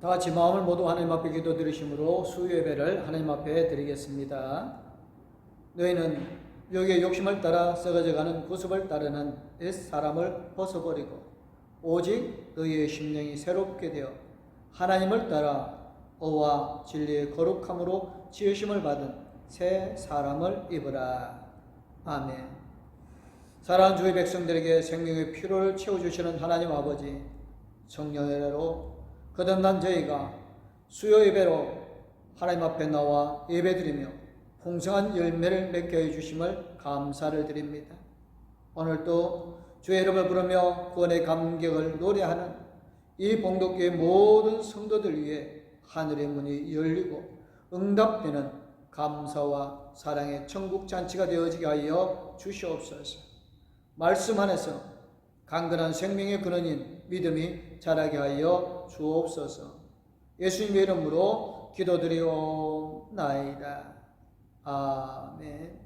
다 같이 마음을 모두 하나님 앞에 기도 드리심으로 수요 예배를 하나님 앞에 드리겠습니다. 너희는 여기에 욕심을 따라 썩어져가는 구습을 따르는 옛 사람을 벗어버리고 오직 너희의 심령이 새롭게 되어 하나님을 따라 의와 진리의 거룩함으로 지으심을 받은 새 사람을 입으라. 아멘. 사랑하는 주의 백성들에게 생명의 피로를 채워주시는 하나님 아버지, 성령의 은혜로 거듭난 저희가 수요 예배로 하나님 앞에 나와 예배드리며 풍성한 열매를 맺게 해주심을 감사를 드립니다. 오늘도 주의 이름을 부르며 구원의 감격을 노래하는 이 봉독교회 모든 성도들 위해 하늘의 문이 열리고 응답되는 감사와 사랑의 천국 잔치가 되어지게 하여 주시옵소서. 말씀 안에서 강건한 생명의 근원인 믿음이 자라게 하여 주옵소서. 예수님의 이름으로 기도드리옵나이다. 아멘.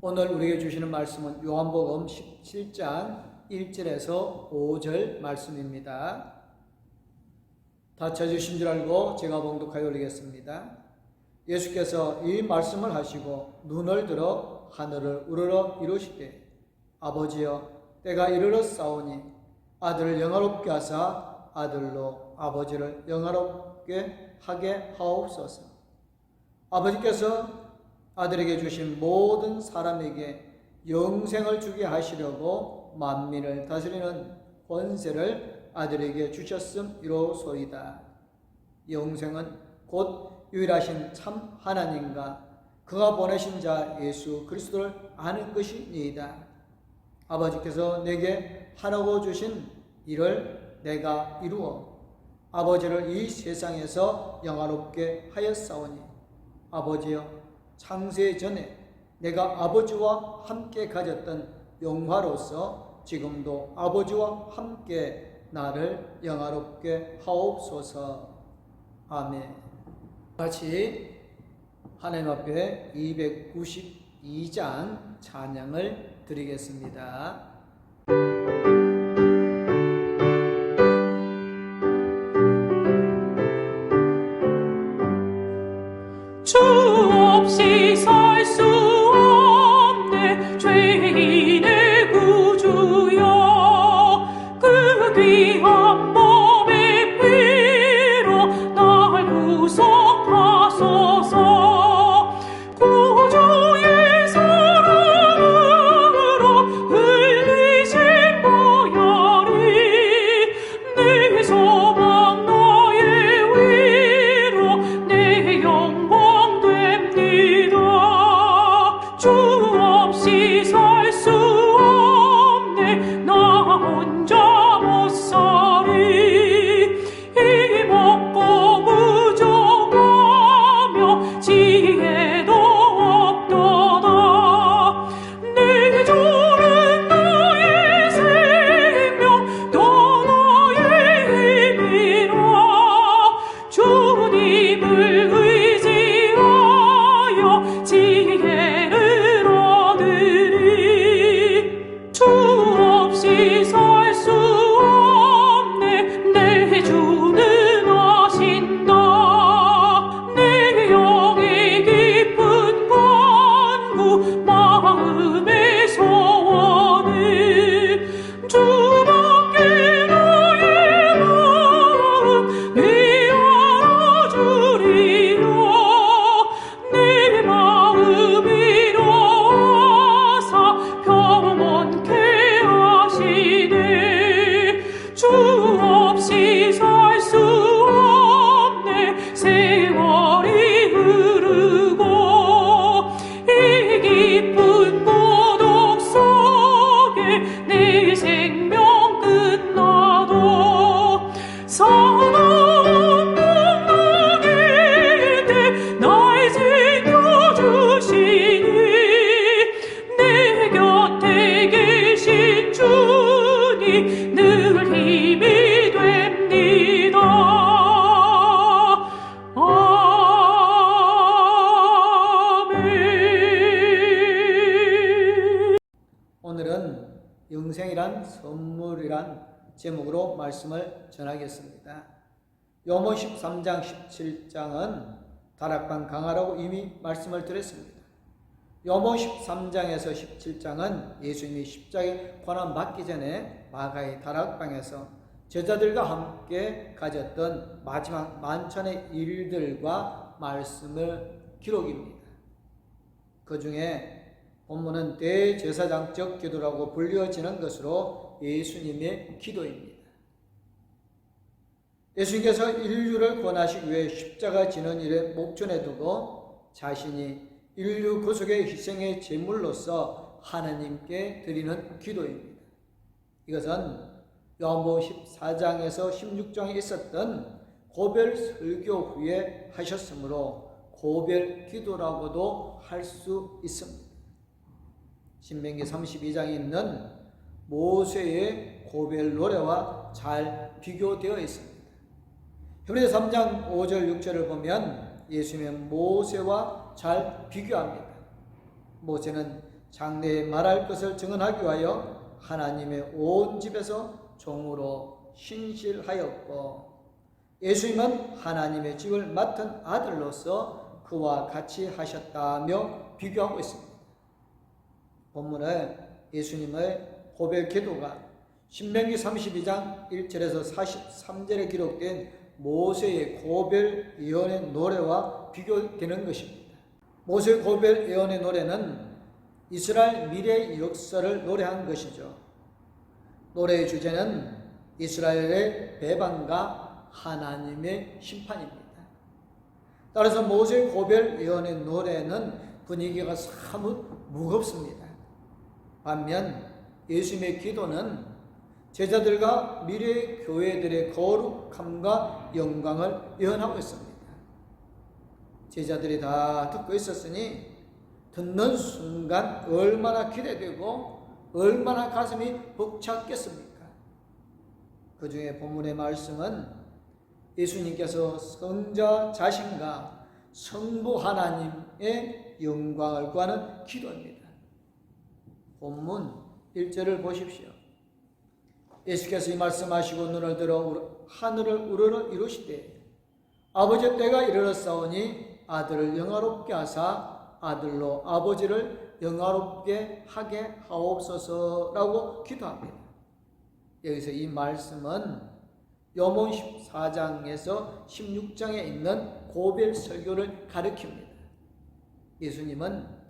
오늘 우리에게 주시는 말씀은 요한복음 17장 1절에서 5절 말씀입니다. 다 찾으신 줄 알고 제가 봉독하여 올리겠습니다. 예수께서 이 말씀을 하시고 눈을 들어 하늘을 우러러 이루시되 아버지여 때가 이르렀사오니 아들을 영화롭게 하사 아들로 아버지를 영화롭게 하게 하옵소서. 아버지께서 아들에게 주신 모든 사람에게 영생을 주게 하시려고 만민을 다스리는 권세를 아들에게 주셨음이로소이다. 영생은 곧 유일하신 참 하나님과 그가 보내신 자 예수 그리스도를 아는 것이니이다. 아버지께서 내게 하라고 주신 일을 내가 이루어 아버지를 이 세상에서 영화롭게 하였사오니 아버지여 창세 전에 내가 아버지와 함께 가졌던 영화로서 지금도 아버지와 함께 나를 영화롭게 하옵소서. 아멘. 같이 하나님 앞에 292장 찬양을 드리겠습니다. 주 없이 살 수 없네 죄인의 구주여 그 귀한 몸의 피로 날 구속하소서 구주의 사랑으로 흘리신 보혈이 내 소망 나의 위로 내 영광 됩니다. 주 없이 살 수 없네 나 혼자 못 살이 이 먹고 부족하며 지혜도 없도다. 내 주는 나의 생명 또 나의 힘이라 주님을 의지하여 지혜를 얻으리. 주 없이 살 수 없네 내 주는 아신다. 내 영의 깊은 간구 마음의 소원을 주밖에 나의 마음 네 알아주리라. 내 마음 이로하사 평온케 하시네. 주 없이 살 수 없네 세월이 흐르고 이 깊은 고독 속에 내 생명 끝나도 사나운 풍랑일 날 지켜주시니 내 곁에 계신 주님 늘 힘이 됩니다. 아멘. 오늘은 영생이란 선물이란 제목으로 말씀을 전하겠습니다. 요모 13장 17장은 다락방 강화라고 이미 말씀을 드렸습니다. 요모 13장에서 17장은 예수님이 십자가에 고난 받기 전에 마가의 다락방에서 제자들과 함께 가졌던 마지막 만찬의 일들과 말씀을 기록입니다. 그 중에 본문은 대제사장적 기도라고 불려지는 것으로 예수님의 기도입니다. 예수님께서 인류를 구원하시기 위해 십자가 지는 일에 목전에 두고 자신이 인류 구속의 희생의 제물로서 하나님께 드리는 기도입니다. 이것은 요한복음 14장에서 16장에 있었던 고별 설교 후에 하셨으므로 고별 기도라고도 할 수 있습니다. 신명기 32장에 있는 모세의 고별 노래와 잘 비교되어 있습니다. 히브리서 3장 5절 6절을 보면 예수님의 모세와 잘 비교합니다. 모세는 장래에 말할 것을 증언하기 위하여 하나님의 온 집에서 종으로 신실하였고, 예수님은 하나님의 집을 맡은 아들로서 그와 같이 하셨다며 비교하고 있습니다. 본문에 예수님의 고별 기도가 신명기 32장 1절에서 43절에 기록된 모세의 고별 예언의 노래와 비교되는 것입니다. 모세의 고별 예언의 노래는 이스라엘 미래 역사를 노래한 것이죠. 노래의 주제는 이스라엘의 배반과 하나님의 심판입니다. 따라서 모세의 고별 예언의 노래는 분위기가 사뭇 무겁습니다. 반면 예수님의 기도는 제자들과 미래의 교회들의 거룩함과 영광을 예언하고 있습니다. 제자들이 다 듣고 있었으니 듣는 순간 얼마나 기대되고 얼마나 가슴이 벅찼겠습니까? 그 중에 본문의 말씀은 예수님께서 성자 자신과 성부 하나님의 영광을 구하는 기도입니다. 본문 1절을 보십시오. 예수께서 이 말씀하시고 눈을 들어 하늘을 우러러 이루시되 아버지 때가 이르렀사오니 아들을 영화롭게 하사 아들로 아버지를 영화롭게 하게 하옵소서라고 기도합니다. 여기서 이 말씀은 요모 14장에서 16장에 있는 고별 설교를 가리킵니다. 예수님은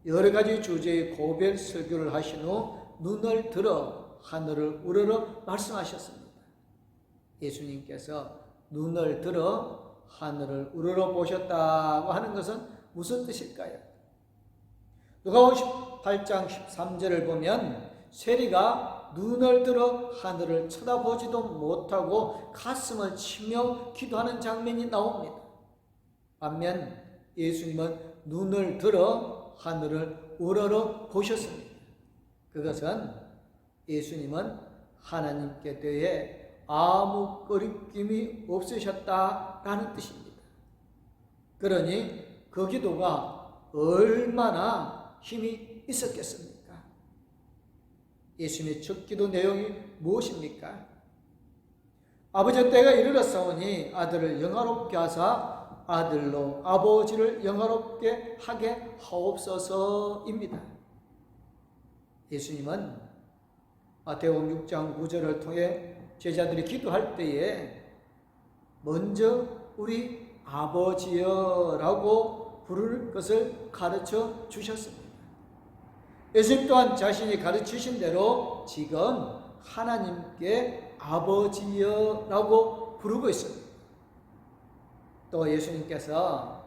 여러 가지 주제의 고별 설교를 하신 후 눈을 들어 하늘을 우러러 말씀하셨습니다. 예수님께서 눈을 들어 하늘을 우러러 보셨다고 하는 것은 무슨 뜻일까요? 누가복음 18장 13절을 보면 세리가 눈을 들어 하늘을 쳐다보지도 못하고 가슴을 치며 기도하는 장면이 나옵니다. 반면 예수님은 눈을 들어 하늘을 우러러 보셨습니다. 그것은 예수님은 하나님께 대해 아무 거리낌이 없으셨다라는 뜻입니다. 그러니 그 기도가 얼마나 힘이 있었겠습니까? 예수님의 첫 기도 내용이 무엇입니까? 아버지 때가 이르렀사오니 아들을 영화롭게 하사 아들로 아버지를 영화롭게 하게 하옵소서입니다. 예수님은 마태복음 6장 9절을 통해 제자들이 기도할 때에 먼저 우리 아버지여라고 부를 것을 가르쳐 주셨습니다. 예수님 또한 자신이 가르치신 대로 지금 하나님께 아버지여라고 부르고 있습니다. 또 예수님께서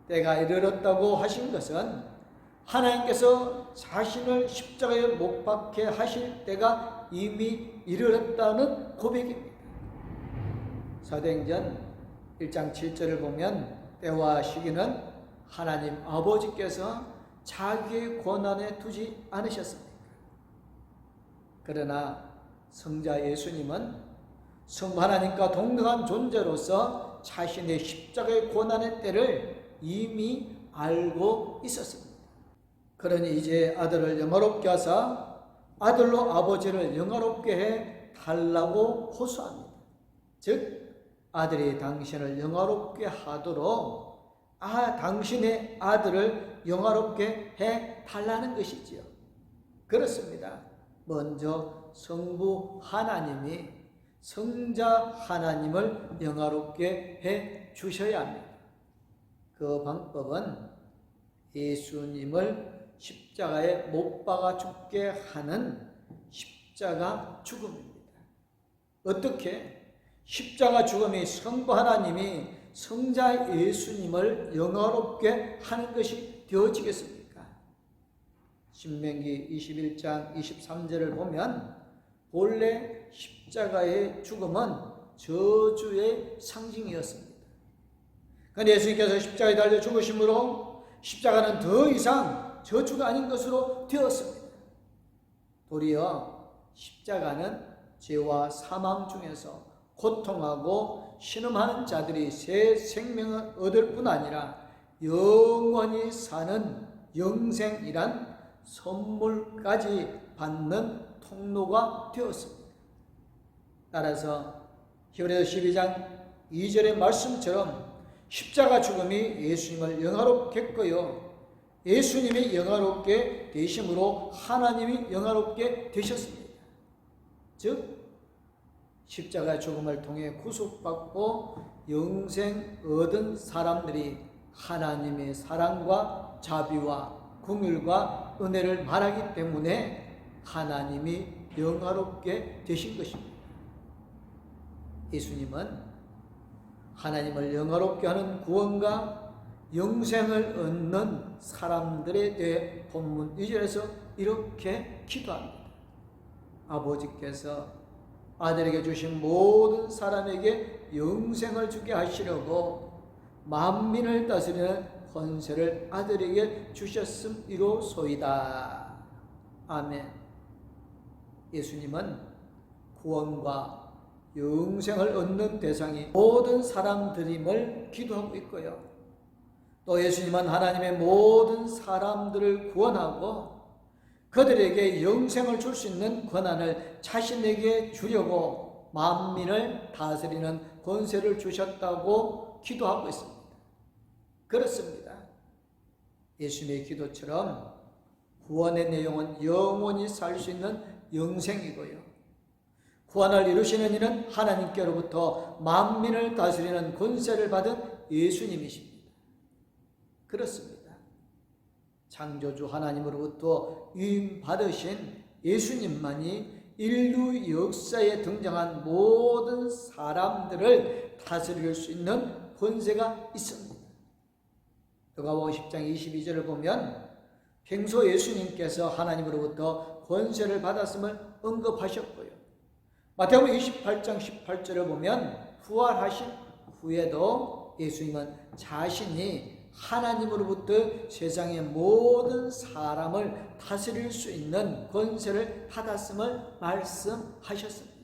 때가 이르렀다고 하신 것은 하나님께서 자신을 십자가에 못 박게 하실 때가 이미 이르렀다는 고백입니다. 사도행전 1장 7절을 보면 때와 시기는 하나님 아버지께서 자기의 권한에 두지 않으셨습니다. 그러나 성자 예수님은 성부 하나님과 동등한 존재로서 자신의 십자가의 고난의 때를 이미 알고 있었습니다. 그러니 이제 아들을 영화롭게 하사 아들로 아버지를 영화롭게 해 달라고 호소합니다. 즉 아들이 당신을 영화롭게 하도록 당신의 아들을 영화롭게 해 달라는 것이지요. 그렇습니다. 먼저 성부 하나님이 성자 하나님을 영화롭게 해 주셔야 합니다. 그 방법은 예수님을 십자가에 못 박아 죽게 하는 십자가 죽음입니다. 어떻게? 십자가 죽음이 성부 하나님이 성자 예수님을 영화롭게 하는 것이 되어지겠습니까? 신명기 21장 23절을 보면 본래 십자가의 죽음은 저주의 상징이었습니다. 그런데 예수님께서 십자가에 달려 죽으심으로 십자가는 더 이상 저주가 아닌 것으로 되었습니다. 도리어 십자가는 죄와 사망 중에서 고통하고 신음하는 자들이 새 생명을 얻을 뿐 아니라 영원히 사는 영생이란 선물까지 받는 통로가 되었습니다. 따라서 히브리서 12장 2절의 말씀처럼 십자가 죽음이 예수님을 영화롭게 했고요, 예수님이 영화롭게 되심으로 하나님이 영화롭게 되셨습니다. 즉 십자가 죽음을 통해 구속받고 영생 얻은 사람들이 하나님의 사랑과 자비와 긍휼과 은혜를 말하기 때문에 하나님이 영화롭게 되신 것입니다. 예수님은 하나님을 영화롭게 하는 구원과 영생을 얻는 사람들에 대해 본문 2절에서 이렇게 기도합니다. 아버지께서 아들에게 주신 모든 사람에게 영생을 주게 하시려고 만민을 다스리는 권세를 아들에게 주셨음이로소이다. 아멘. 예수님은 구원과 영생을 얻는 대상이 모든 사람들임을 기도하고 있고요, 또 예수님은 하나님의 모든 사람들을 구원하고 그들에게 영생을 줄 수 있는 권한을 자신에게 주려고 만민을 다스리는 권세를 주셨다고 기도하고 있습니다. 그렇습니다. 예수님의 기도처럼 구원의 내용은 영원히 살 수 있는 영생이고요, 구원을 이루시는 이는 하나님께로부터 만민을 다스리는 권세를 받은 예수님이십니다. 그렇습니다. 창조주 하나님으로부터 위임받으신 예수님만이 인류 역사에 등장한 모든 사람들을 다스릴 수 있는 권세가 있습니다. 누가복음 10장 22절을 보면 평소 예수님께서 하나님으로부터 권세를 받았음을 언급하셨고요, 마태복음 28장 18절을 보면 부활하신 후에도 예수님은 자신이 하나님으로부터 세상의 모든 사람을 다스릴 수 있는 권세를 받았음을 말씀하셨습니다.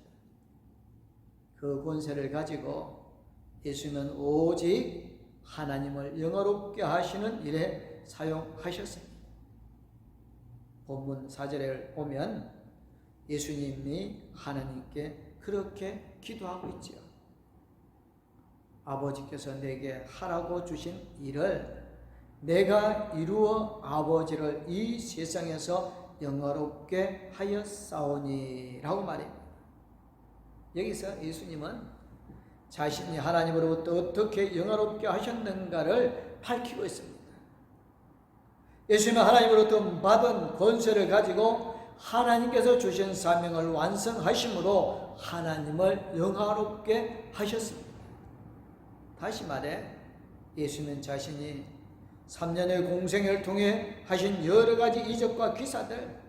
그 권세를 가지고 예수님은 오직 하나님을 영화롭게 하시는 일에 사용하셨습니다. 본문 4절에 보면 예수님이 하나님께 그렇게 기도하고 있지요. 아버지께서 내게 하라고 주신 일을 내가 이루어 아버지를 이 세상에서 영화롭게 하였사오니 라고 말합니다. 여기서 예수님은 자신이 하나님으로부터 어떻게 영화롭게 하셨는가를 밝히고 있습니다. 예수님은 하나님으로부터 받은 권세를 가지고 하나님께서 주신 사명을 완성하심으로 하나님을 영화롭게 하셨습니다. 다시 말해 예수님은 자신이 3년의 공생애를 통해 하신 여러 가지 이적과 기사들,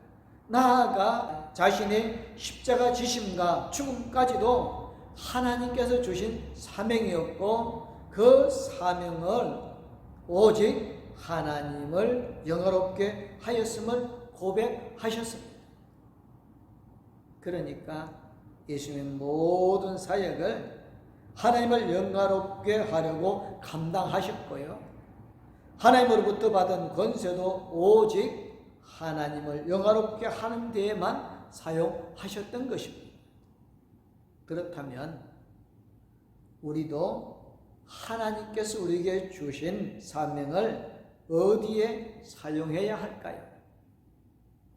나아가 자신의 십자가 지심과 죽음까지도 하나님께서 주신 사명이었고 그 사명을 오직 하나님을 영화롭게 하였음을 고백하셨습니다. 그러니까 예수님의 모든 사역을 하나님을 영화롭게 하려고 감당하셨고요, 하나님으로부터 받은 권세도 오직 하나님을 영화롭게 하는 데에만 사용하셨던 것입니다. 그렇다면 우리도 하나님께서 우리에게 주신 사명을 어디에 사용해야 할까요?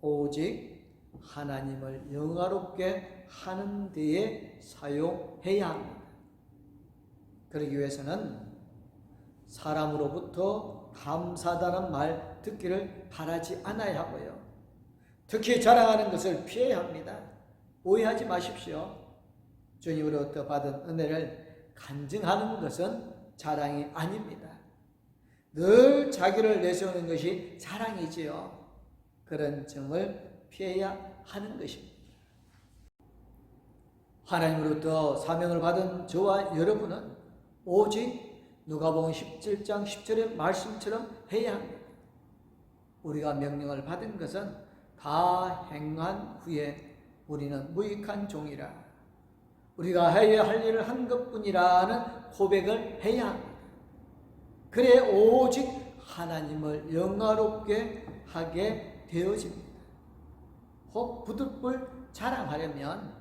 오직 하나님을 영화롭게 하는 데에 사용해야 합니다. 그러기 위해서는 사람으로부터 감사하다는 말 듣기를 바라지 않아야 하고요. 특히 자랑하는 것을 피해야 합니다. 오해하지 마십시오. 주님으로부터 받은 은혜를 간증하는 것은 자랑이 아닙니다. 늘 자기를 내세우는 것이 자랑이지요. 그런 점을 피해야 하는 것입니다. 하나님으로부터 사명을 받은 저와 여러분은 오직 누가복음 17장 10절의 말씀처럼 해야 합니다. 우리가 명령을 받은 것은 다 행한 후에 우리는 무익한 종이라, 우리가 해야 할 일을 한 것뿐이라는 고백을 해야 합니다. 그래 오직 하나님을 영화롭게 하게 되어집니다. 혹 부득불 자랑하려면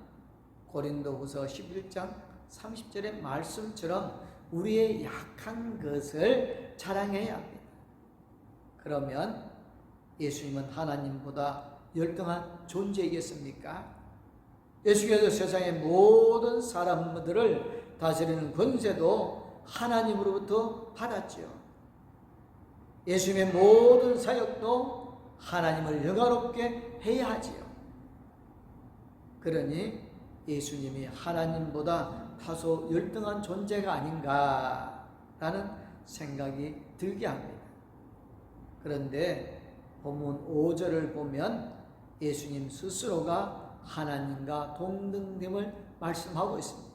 고린도후서 11장 30절의 말씀처럼 우리의 약한 것을 자랑해야 합니다. 그러면 예수님은 하나님보다 열등한 존재이겠습니까? 예수께서 세상의 모든 사람들을 다스리는 권세도 하나님으로부터 받았지요. 예수님의 모든 사역도 하나님을 영화롭게 해야 하지요. 그러니 예수님이 하나님보다 다소 열등한 존재가 아닌가라는 생각이 들게 합니다. 그런데 본문 5절을 보면 예수님 스스로가 하나님과 동등됨을 말씀하고 있습니다.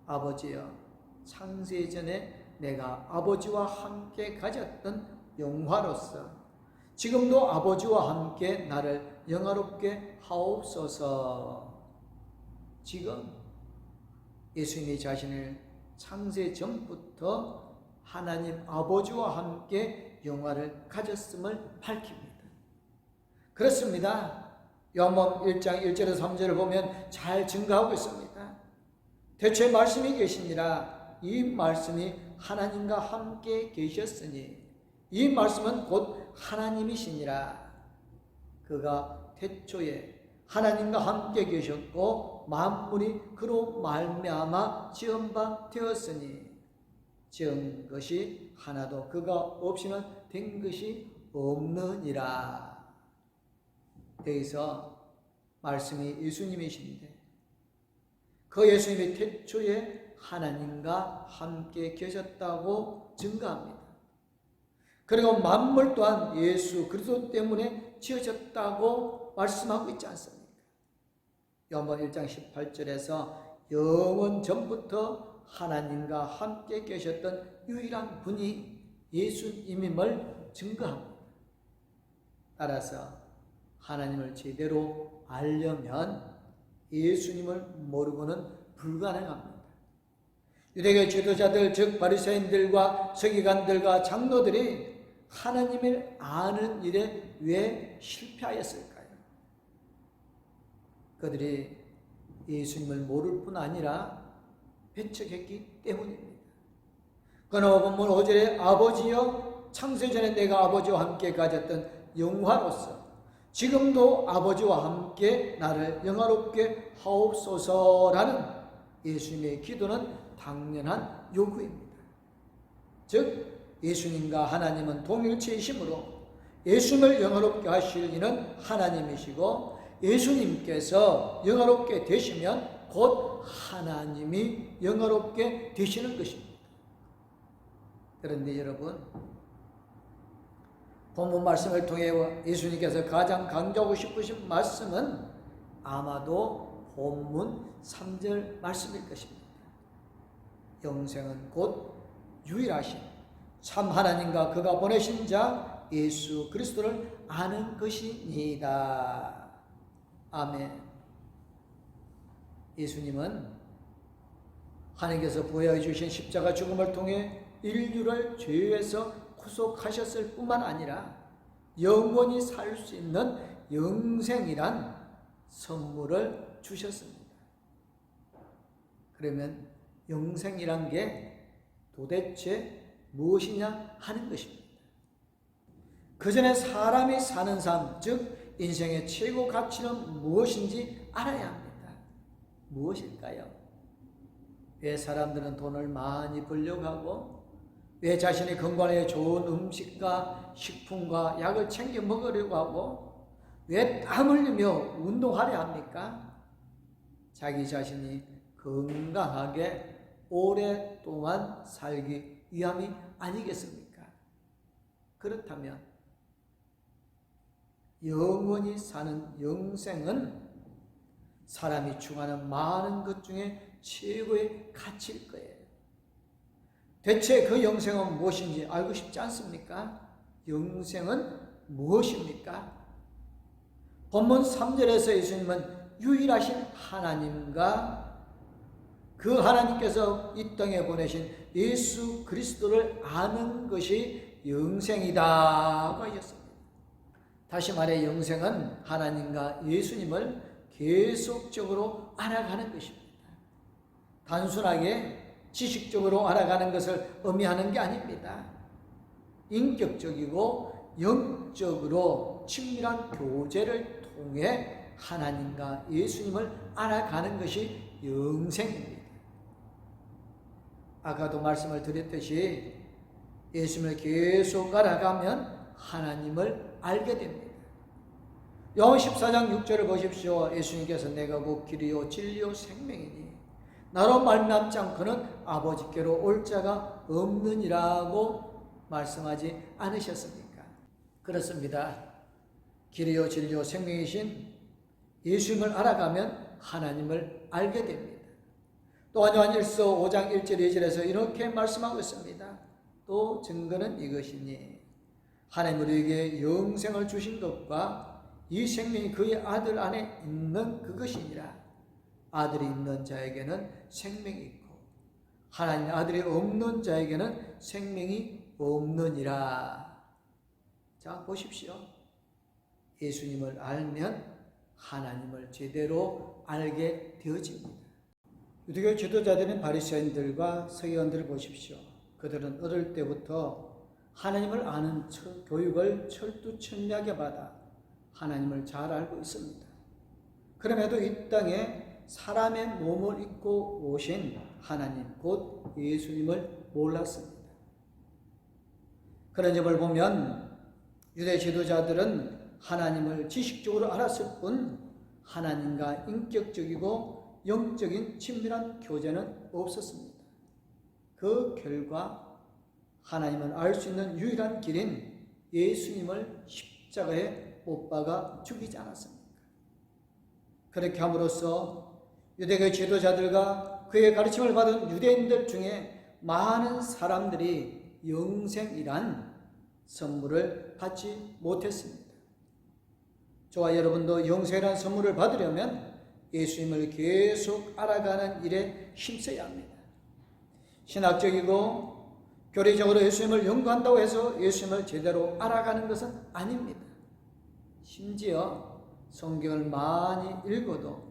아버지여, 창세전에 내가 아버지와 함께 가졌던 영화로서 지금도 아버지와 함께 나를 영화롭게 하옵소서. 지금 예수님이 자신을 창세 전부터 하나님 아버지와 함께 영화를 가졌음을 밝힙니다. 그렇습니다. 요한복음 1장 1절에서 3절을 보면 잘 증거하고 있습니다. 대초에 말씀이 계시니라. 이 말씀이 하나님과 함께 계셨으니 이 말씀은 곧 하나님이시니라. 그가 태초에 하나님과 함께 계셨고 만물이 그로 말미암아 지은 바 되었으니 지은 것이 하나도 그가 없이는 된 것이 없느니라. 여기서 말씀이 예수님이신데 그 예수님이 태초에 하나님과 함께 계셨다고 증거합니다. 그리고 만물 또한 예수 그리스도 때문에 지어졌다고 말씀하고 있지 않습니까? 요한복음 1장 18절에서 영원 전부터 하나님과 함께 계셨던 유일한 분이 예수님임을 증거합니다. 따라서 하나님을 제대로 알려면 예수님을 모르고는 불가능합니다. 유대교 지도자들 즉 바리새인들과 서기관들과 장로들이 하나님을 아는 일에 왜 실패하였을까요? 그들이 예수님을 모를 뿐 아니라 배척했기 때문입니다. 그러나 본문 5절에 아버지여 창세전에 내가 아버지와 함께 가졌던 영화로서 지금도 아버지와 함께 나를 영화롭게 하옵소서라는 예수님의 기도는 당연한 요구입니다. 즉 예수님과 하나님은 동일체이시므로 예수님을 영화롭게 하실 이는 하나님이시고 예수님께서 영화롭게 되시면 곧 하나님이 영화롭게 되시는 것입니다. 그런데 여러분, 본문 말씀을 통해 예수님께서 가장 강조하고 싶으신 말씀은 아마도 본문 3절 말씀일 것입니다. 영생은 곧 유일하신 참 하나님과 그가 보내신 자 예수 그리스도를 아는 것이니이다. 아멘. 예수님은 하나님께서 부여해 주신 십자가 죽음을 통해 인류를 죄에서 구속하셨을 뿐만 아니라 영원히 살 수 있는 영생이란 선물을 주셨습니다. 그러면 영생이란 게 도대체 무엇이냐 하는 것입니다. 그 전에 사람이 사는 삶, 즉 인생의 최고 가치는 무엇인지 알아야 합니다. 무엇일까요? 왜 사람들은 돈을 많이 벌려고 하고, 왜 자신의 건강에 좋은 음식과 식품과 약을 챙겨 먹으려고 하고, 왜 땀 흘리며 운동하려 합니까? 자기 자신이 건강하게 오랫동안 살기 위함이 아니겠습니까? 그렇다면 영원히 사는 영생은 사람이 추구하는 많은 것 중에 최고의 가치일 거예요. 대체 그 영생은 무엇인지 알고 싶지 않습니까? 영생은 무엇입니까? 본문 3절에서 예수님은 유일하신 하나님과 그 하나님께서 이 땅에 보내신 예수 그리스도를 아는 것이 영생이다고 하셨습니다. 다시 말해 영생은 하나님과 예수님을 계속적으로 알아가는 것입니다. 단순하게 지식적으로 알아가는 것을 의미하는 게 아닙니다. 인격적이고 영적으로 친밀한 교제를 통해 하나님과 예수님을 알아가는 것이 영생입니다. 아까도 말씀을 드렸듯이 예수님을 계속 알아가면 하나님을 알게 됩니다. 요한 14장 6절을 보십시오. 예수님께서 내가 곧 길이요 진리요 생명이니 나로 말미암지 않고는 아버지께로 올 자가 없느니라고 말씀하지 않으셨습니까? 그렇습니다. 길이요 진리요 생명이신 예수님을 알아가면 하나님을 알게 됩니다. 또한 요한일서 5장 1절 2절에서 이렇게 말씀하고 있습니다. 또 증거는 이것이니 하나님 우리에게 영생을 주신 것과 이 생명이 그의 아들 안에 있는 그것이니라. 아들이 있는 자에게는 생명이 있고 하나님 아들이 없는 자에게는 생명이 없느니라. 자, 보십시오. 예수님을 알면 하나님을 제대로 알게 되어집니다. 유대교 지도자들인 바리새인들과 서기관들을 보십시오. 그들은 어릴 때부터 하나님을 아는 교육을 철두철미하게 받아 하나님을 잘 알고 있습니다. 그럼에도 이 땅에 사람의 몸을 입고 오신 하나님 곧 예수님을 몰랐습니다. 그런 점을 보면 유대 지도자들은 하나님을 지식적으로 알았을 뿐 하나님과 인격적이고 영적인 친밀한 교제는 없었습니다. 그 결과 하나님을 알 수 있는 유일한 길인 예수님을 십자가에 못 박아 죽이지 않았습니까? 그렇게 함으로써 유대교 지도자들과 그의 가르침을 받은 유대인들 중에 많은 사람들이 영생이란 선물을 받지 못했습니다. 저와 여러분도 영생이란 선물을 받으려면 예수님을 계속 알아가는 일에 힘써야 합니다. 신학적이고 교리적으로 예수님을 연구한다고 해서 예수님을 제대로 알아가는 것은 아닙니다. 심지어 성경을 많이 읽어도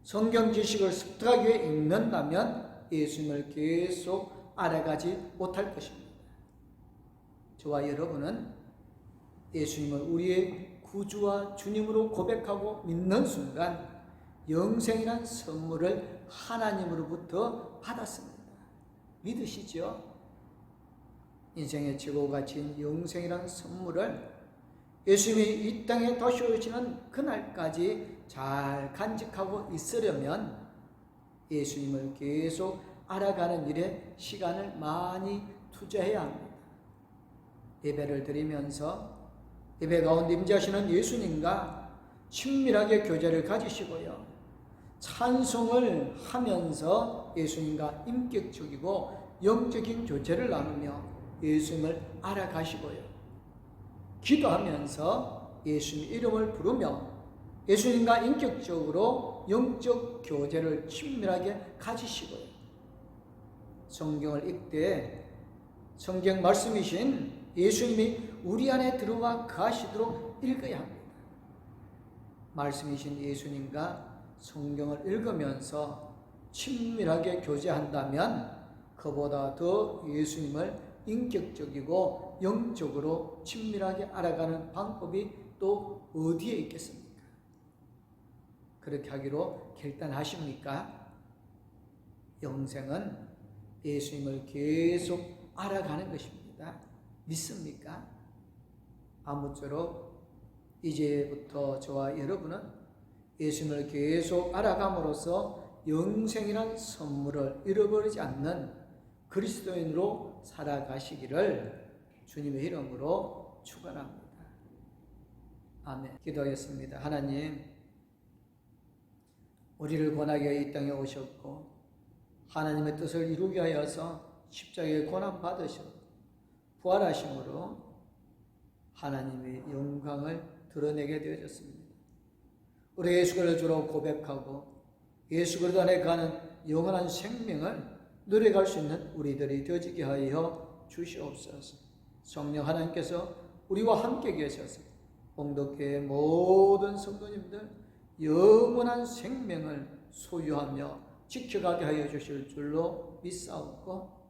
성경 지식을 습득하기 위해 읽는다면 예수님을 계속 알아가지 못할 것입니다. 저와 여러분은 예수님을 우리의 구주와 주님으로 고백하고 믿는 순간 영생이란 선물을 하나님으로부터 받았습니다. 믿으시죠? 인생의 최고 가치인 영생이란 선물을 예수님이 이 땅에 다시 오시는 그날까지 잘 간직하고 있으려면 예수님을 계속 알아가는 일에 시간을 많이 투자해야 합니다. 예배를 드리면서 예배 가운데 임재하시는 예수님과 친밀하게 교제를 가지시고요. 찬송을 하면서 예수님과 인격적이고 영적인 교제를 나누며 예수님을 알아가시고요. 기도하면서 예수님 이름을 부르며 예수님과 인격적으로 영적 교제를 친밀하게 가지시고요. 성경을 읽되 성경 말씀이신 예수님이 우리 안에 들어와 가시도록 읽어야 합니다. 말씀이신 예수님과 성경을 읽으면서 친밀하게 교제한다면 그보다 더 예수님을 인격적이고 영적으로 친밀하게 알아가는 방법이 또 어디에 있겠습니까? 그렇게 하기로 결단하십니까? 영생은 예수님을 계속 알아가는 것입니다. 믿습니까? 아무쪼록 이제부터 저와 여러분은 예수님을 계속 알아감으로써 영생이란 선물을 잃어버리지 않는 그리스도인으로 살아가시기를 주님의 이름으로 축원합니다. 아멘. 기도하겠습니다. 하나님, 우리를 권하게 이 땅에 오셨고 하나님의 뜻을 이루게 하여서 십자가에 고난 받으셔 부활하심으로 하나님의 영광을 드러내게 되어졌습니다. 우리 예수 그리스도를 주로 고백하고 예수 그리스도 안에 가는 영원한 생명을 누려갈 수 있는 우리들이 되어지게 하여 주시옵소서. 성령 하나님께서 우리와 함께 계셔서 봉독회의 모든 성도님들 영원한 생명을 소유하며 지켜가게 하여 주실 줄로 믿사옵고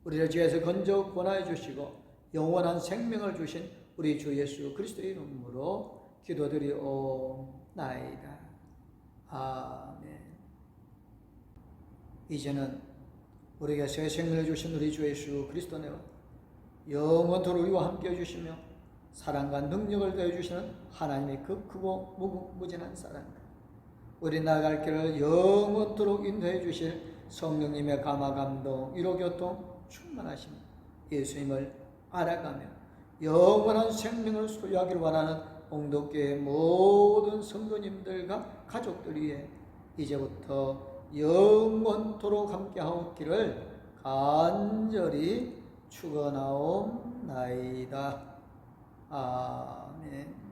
우리를 죄에서 건져 권하여 주시고 영원한 생명을 주신 우리 주 예수 그리스도의 이름으로 기도드리옵나이다. 아멘. 이제는 우리에게 새 생명을 주신 우리 주 예수 그리스도네와 영원토록 우리와 함께 해주시며 사랑과 능력을 더해주시는 하나님의 그 크고 무궁무진한 사랑과 우리 나아갈 길을 영원토록 인도해 주실 성령님의 감화 감동 위로 교통 충만하심 예수님을 알아가며 영원한 생명을 소유하기를 원하는 홍덕교의 모든 성도님들과 가족들 위해 이제부터 영원토록 함께하옵기를 간절히 축원하옵나이다. 아멘.